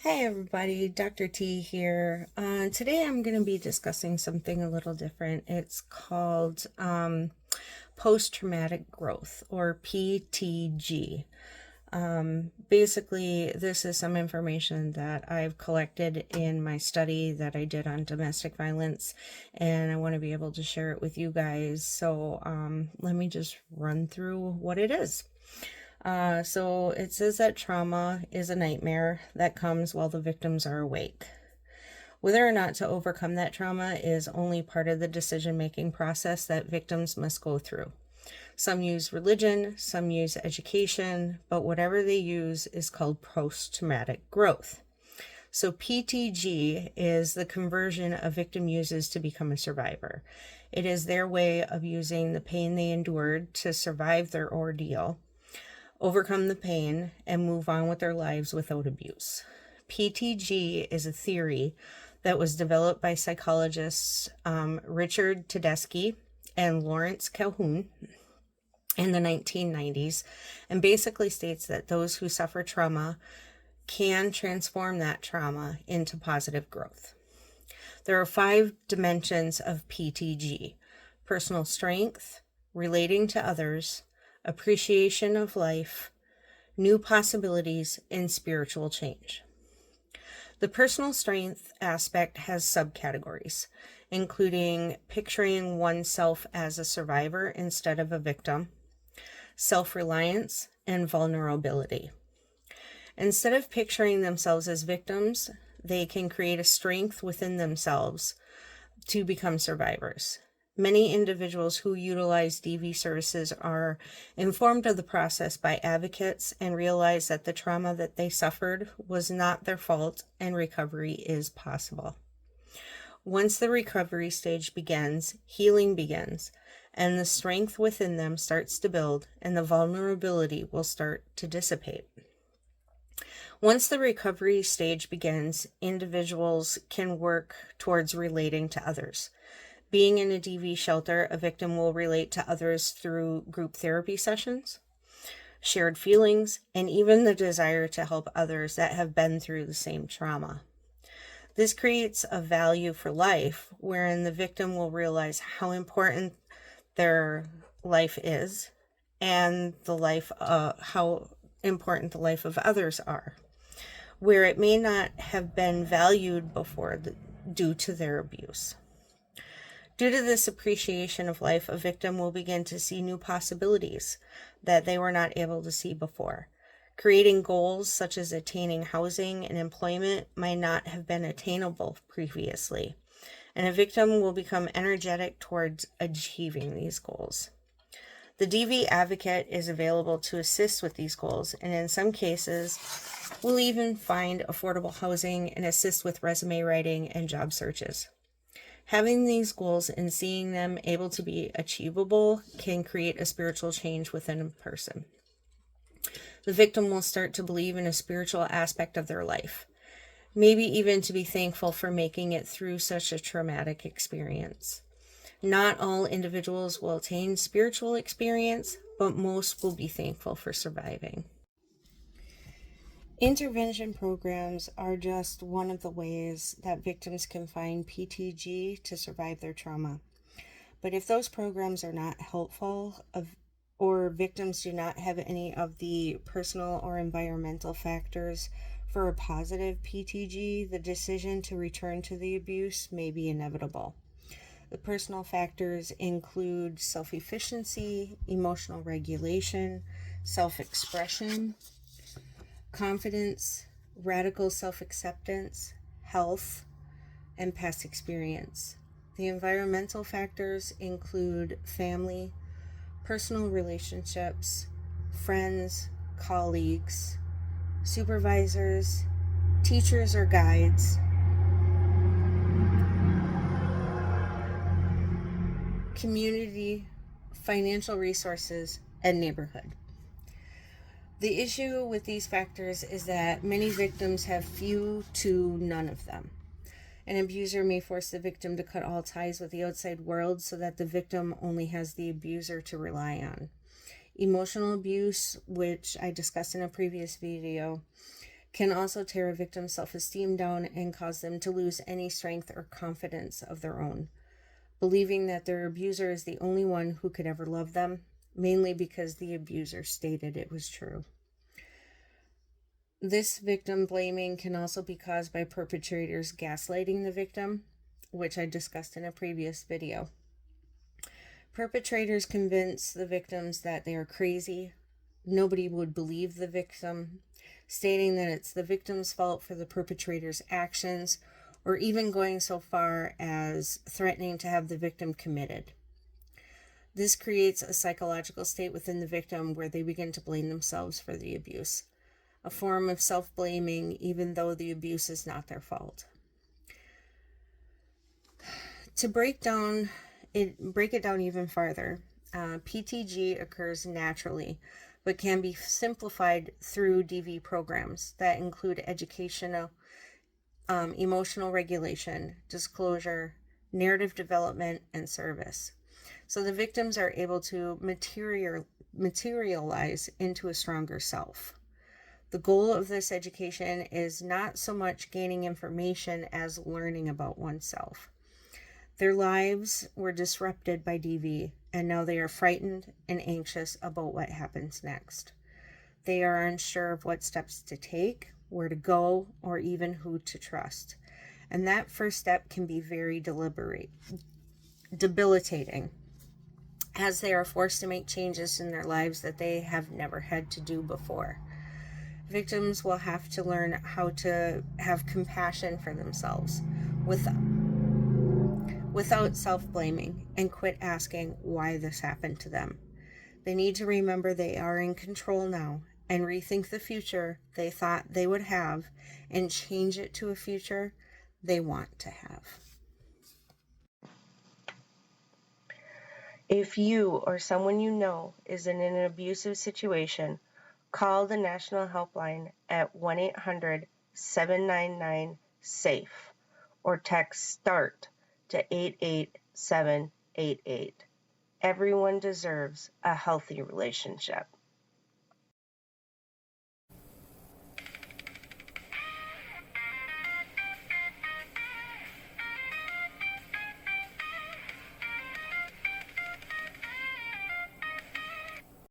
Hey everybody, Dr. T here. Today I'm going to be discussing something a little different. It's called post-traumatic growth, or PTG. Basically, this is some information that I've collected in my study that I did on domestic violence, and I want to be able to share it with you guys. So let me just run through what it is. So it says that trauma is a nightmare that comes while the victims are awake. Whether or not to overcome that trauma is only part of the decision-making process that victims must go through. Some use religion, some use education, but whatever they use is called post-traumatic growth. So PTG is the conversion a victim uses to become a survivor. It is their way of using the pain they endured to survive their ordeal, overcome the pain, and move on with their lives without abuse. PTG is a theory that was developed by psychologists Richard Tedeschi and Lawrence Calhoun in the 1990s, and basically states that those who suffer trauma can transform that trauma into positive growth. There are 5 dimensions of PTG: personal strength, relating to others, appreciation of life, new possibilities, and spiritual change. The personal strength aspect has subcategories, including picturing oneself as a survivor instead of a victim, self-reliance, and vulnerability. Instead of picturing themselves as victims, they can create a strength within themselves to become survivors. Many individuals who utilize DV services are informed of the process by advocates and realize that the trauma that they suffered was not their fault and recovery is possible. Once the recovery stage begins, healing begins, and the strength within them starts to build, and the vulnerability will start to dissipate. Once the recovery stage begins, individuals can work towards relating to others. Being in a DV shelter, a victim will relate to others through group therapy sessions, shared feelings, and even the desire to help others that have been through the same trauma. This creates a value for life, wherein the victim will realize how important their life is and how important the life of others are, where it may not have been valued before due to their abuse. Due to this appreciation of life, a victim will begin to see new possibilities that they were not able to see before. Creating goals such as attaining housing and employment might not have been attainable previously, and a victim will become energetic towards achieving these goals. The DV advocate is available to assist with these goals, and in some cases, will even find affordable housing and assist with resume writing and job searches. Having these goals and seeing them able to be achievable can create a spiritual change within a person. The victim will start to believe in a spiritual aspect of their life, maybe even to be thankful for making it through such a traumatic experience. Not all individuals will attain spiritual experience, but most will be thankful for surviving. Intervention programs are just one of the ways that victims can find PTG to survive their trauma. But if those programs are not helpful, or victims do not have any of the personal or environmental factors for a positive PTG, the decision to return to the abuse may be inevitable. The personal factors include self-efficiency, emotional regulation, self-expression, confidence, radical self-acceptance, health, and past experience. The environmental factors include family, personal relationships, friends, colleagues, supervisors, teachers or guides, community, financial resources, and neighborhood. The issue with these factors is that many victims have few to none of them. An abuser may force the victim to cut all ties with the outside world so that the victim only has the abuser to rely on. Emotional abuse, which I discussed in a previous video, can also tear a victim's self-esteem down and cause them to lose any strength or confidence of their own, believing that their abuser is the only one who could ever love them, mainly because the abuser stated it was true. This victim blaming can also be caused by perpetrators gaslighting the victim, which I discussed in a previous video. Perpetrators convince the victims that they are crazy. Nobody would believe the victim, stating that it's the victim's fault for the perpetrator's actions, or even going so far as threatening to have the victim committed. This creates a psychological state within the victim where they begin to blame themselves for the abuse, a form of self-blaming even though the abuse is not their fault. To break it down even farther, PTG occurs naturally, but can be simplified through DV programs that include educational, emotional regulation, disclosure, narrative development, and service. So the victims are able to materialize into a stronger self. The goal of this education is not so much gaining information as learning about oneself. Their lives were disrupted by DV, and now they are frightened and anxious about what happens next. They are unsure of what steps to take, where to go, or even who to trust. And that first step can be very debilitating, as they are forced to make changes in their lives that they have never had to do before. Victims will have to learn how to have compassion for themselves without self-blaming, and quit asking why this happened to them. They need to remember they are in control now and rethink the future they thought they would have and change it to a future they want to have. If you or someone you know is in an abusive situation, call the National Helpline at 1-800-799-SAFE or text START to 88788. Everyone deserves a healthy relationship.